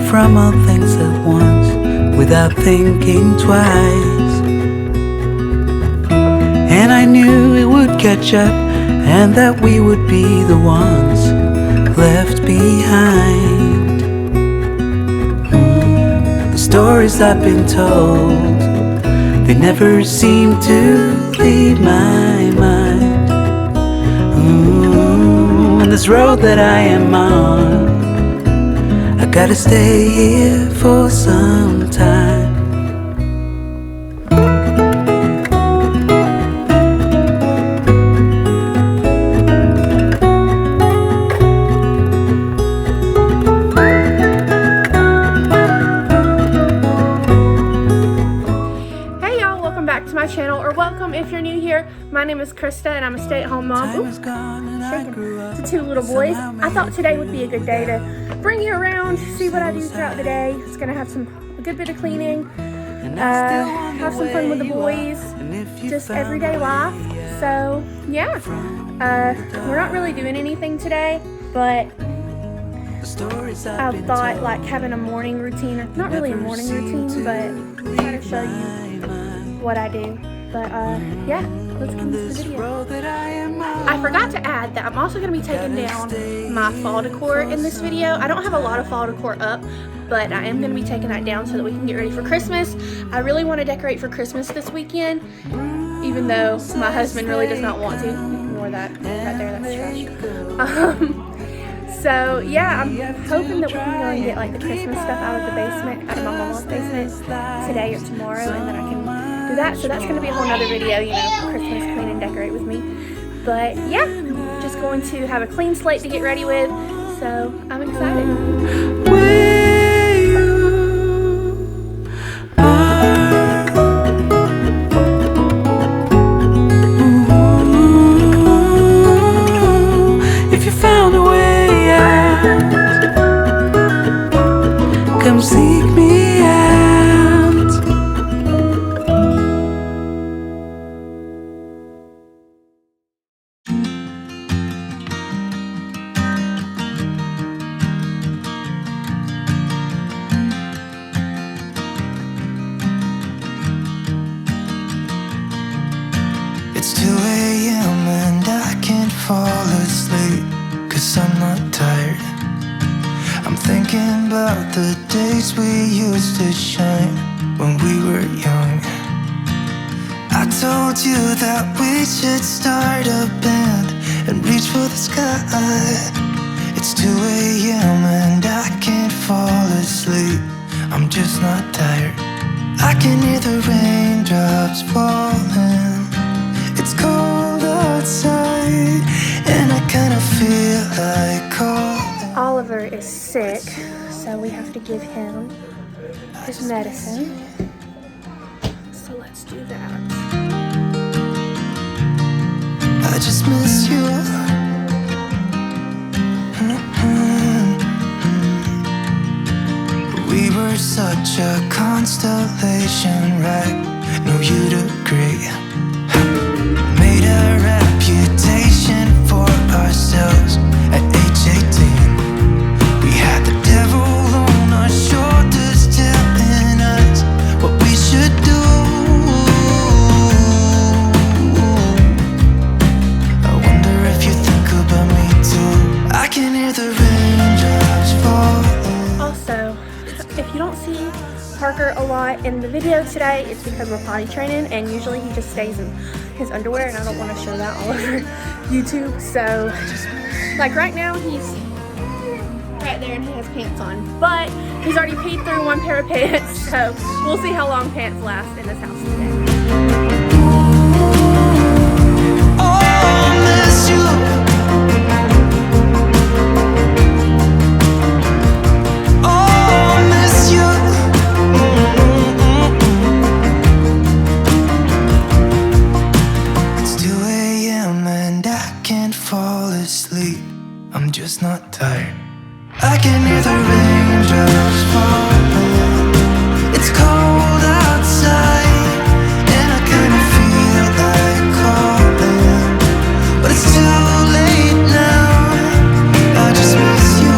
from all things at once, without thinking twice. And I knew it would catch up, and that we would be the ones left behind. The stories I've been told, they never seem to leave my mind. And this road that I am on, I gotta stay here for some time. Channel, or welcome if you're new here. My name is Krista and I'm a stay-at-home mom to two little boys. I thought today would be a good day to bring you around, see what I do throughout the day. It's gonna have a good bit of cleaning, have some fun with the boys, just everyday life. So yeah, we're not really doing anything today, but I thought like having a morning routine, not really a morning routine, but try to show you what I do. But yeah, let's get into the video. I forgot to add that I'm also going to be taking down my fall decor in this video. I don't have a lot of fall decor up, but I am going to be taking that down so that we can get ready for Christmas. I really want to decorate for Christmas this weekend, even though my husband really does not want to. Ignore that right there, that's trash. So yeah, I'm hoping that we can go and get like the Christmas stuff out of the basement, out of my mama's basement today or tomorrow, and then I can do that. So that's going to be a whole nother video, you know, Christmas clean and decorate with me. But yeah, just going to have a clean slate to get ready with, so I'm excited. If you found a way out, come seek me out. It's 2 a.m. and I can't fall asleep, 'cause I'm not tired. I'm thinking about the days we used to shine when we were young. I told you that we should start a band and reach for the sky. It's 2 a.m. and I can't fall asleep, I'm just not tired. I can hear the raindrops falling. It's cold outside and I kinda feel like calling. Oliver is sick, so we have to give him his medicine. So let's do that. I just miss you. We were such a constellation, right? No, you'd agree. Made a reputation for ourselves at age 18. We had the devil on our shoulders telling us what we should do. I wonder if you think about me too. I can hear the raindrops falling. Also, if you don't see Parker a lot in the video today, it's because we're potty training, and usually he just stays in his underwear, and I don't want to show that all over YouTube. So like right now he's right there and he has pants on, but he's already peed through one pair of pants, so we'll see how long pants last in this house today. I'm just not tired. I can hear the raindrops falling. It's cold outside and I kinda feel like calling, but it's too late now. I just miss you.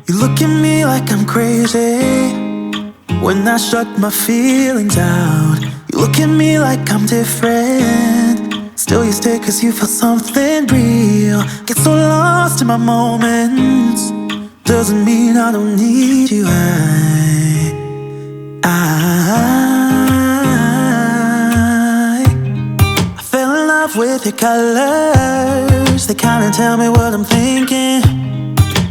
You look at me like I'm crazy when I shut my feelings out. You look at me like I'm different, still you stay cause you feel something real. Get so lost in my moments, doesn't mean I don't need you. I fell in love with your colors, they kinda tell me what I'm thinking.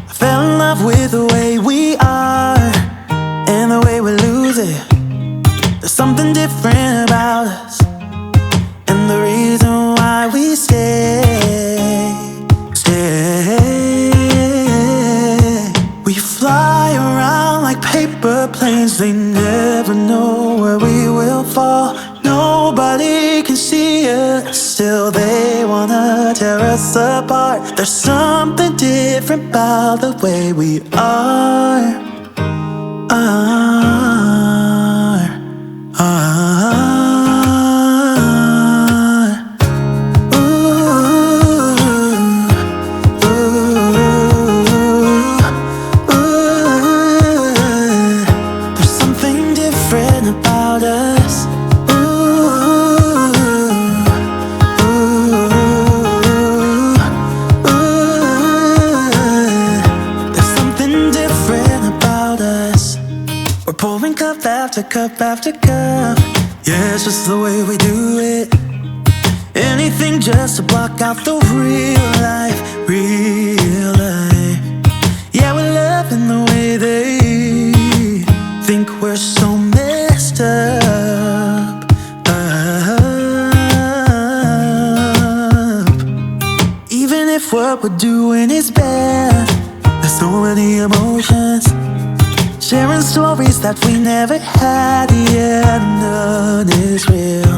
I fell in love with the way we are and the way we lose it. There's something different about us, and the reason why we stay. We fly around like paper planes, they never know where we will fall. Nobody can see us, still they wanna tear us apart. There's something different about the way we are. There's something different about us. There's something different about us. We're pouring cup after cup after cup. Yeah, it's just the way we do it. Anything just to block out the real life, real life. Yeah, we're loving the way they think we're so messed up. Even if what we're doing is bad, there's so many emotions, sharing stories that we never had. Yeah, none is real.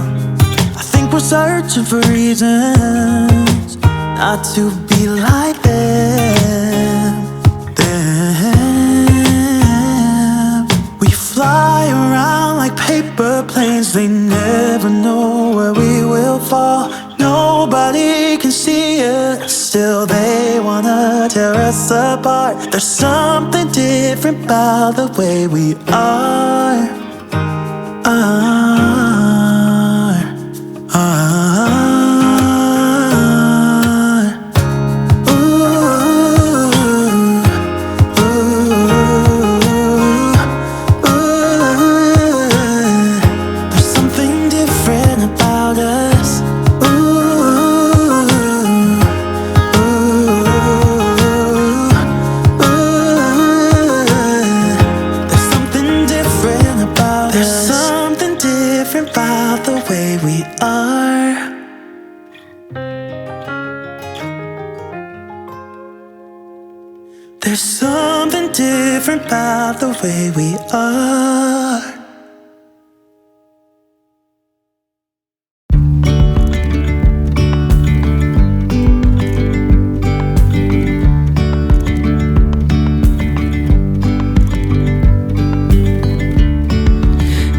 I think we're searching for reasons not to be like them. We fly around like paper planes, they never know where we will fall. Nobody can see us, still they wanna tear us apart. There's something different about the way we are. There's something different about us. There's something different about us. There's something different about the way we are. There's something different about the way we are.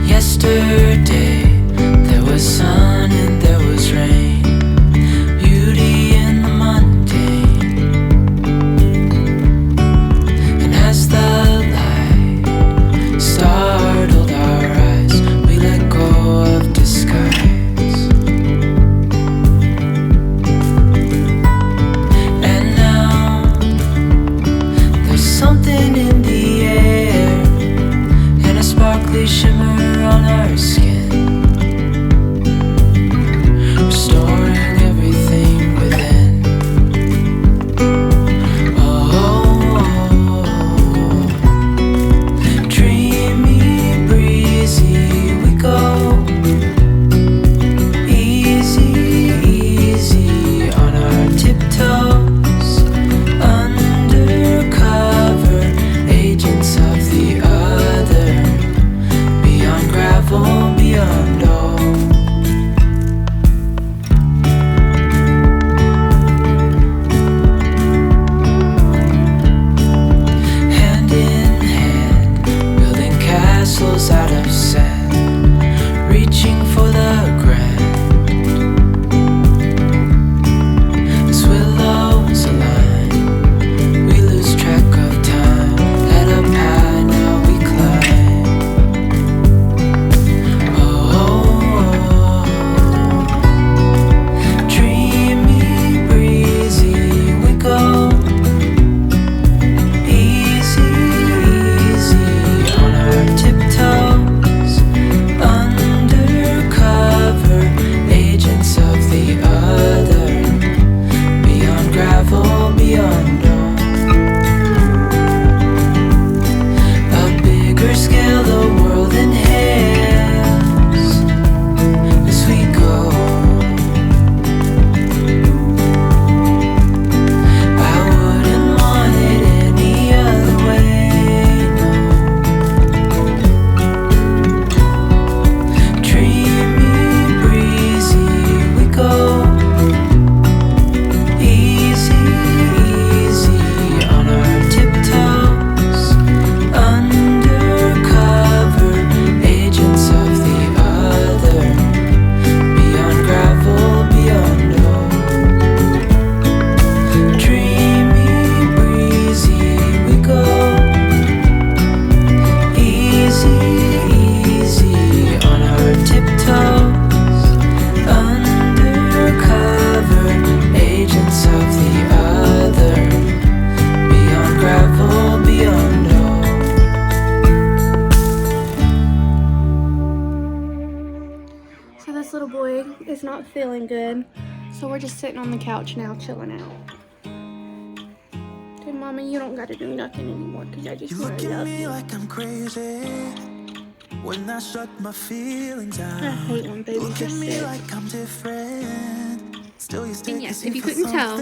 Yesterday, there was sun and there was rain, beauty in the mundane. And as the light startled feeling good. So we're just sitting on the couch now, chilling out. Hey, Mama, you don't gotta do nothing anymore because I just want to love you. Like I'm crazy when I shut my feelings out. I hate when babies are sick. Like I'm different. Still you And yes, if you couldn't tell,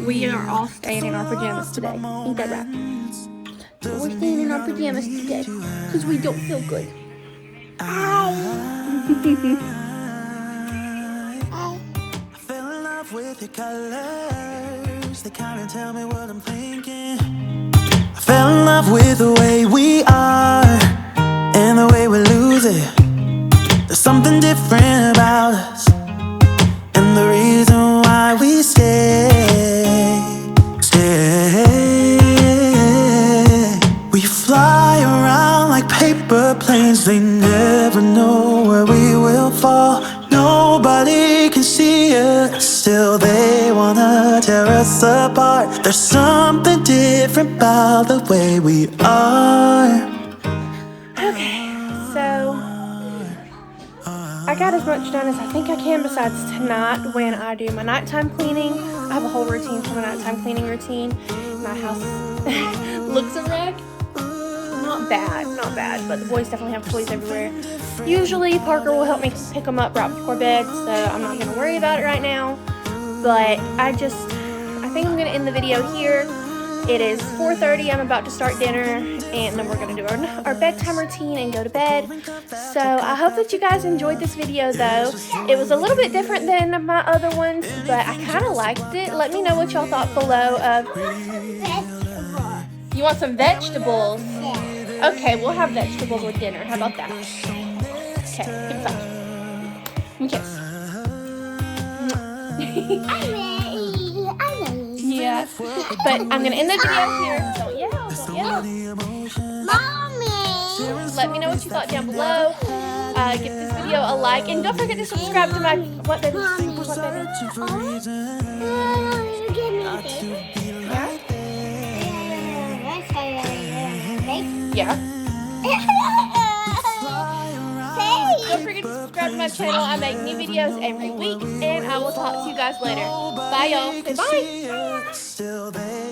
we are all staying in our pajamas today. Ain't that right? So we're staying in our pajamas today because we don't feel good. I fell in love with your colors. They kind of tell me what I'm thinking. I fell in love with the way we are and the way we lose it. There's something different about us, and the reason why we stay. We fly around like paper planes. They never know where we will fall. Nobody can see us, still they wanna tear us apart. There's something different about the way we are. Okay, so I got as much done as I think I can besides tonight when I do my nighttime cleaning. I have a whole routine for my nighttime cleaning routine. My house looks a wreck. Not bad, but the boys definitely have toys everywhere. Usually Parker will help me pick them up right before bed, so I'm not going to worry about it right now. But I think I'm going to end the video here. It is 4:30, I'm about to start dinner, and then we're going to do our bedtime routine and go to bed. So I hope that you guys enjoyed this video though. It was a little bit different than my other ones, but I kind of liked it. Let me know what y'all thought below of... You want some vegetables? Okay, we'll have vegetables with dinner. How about that? Okay, give me 5. Kiss. Yeah, but I'm gonna end the video here. Don't yell, don't yell. Mommy! Let me know what you thought down below. Give this video a like, and don't forget to subscribe to my What Baby? What Baby? Yeah. Don't forget to subscribe to my channel. I make new videos every week, and I will talk to you guys later. Bye, y'all. Say bye.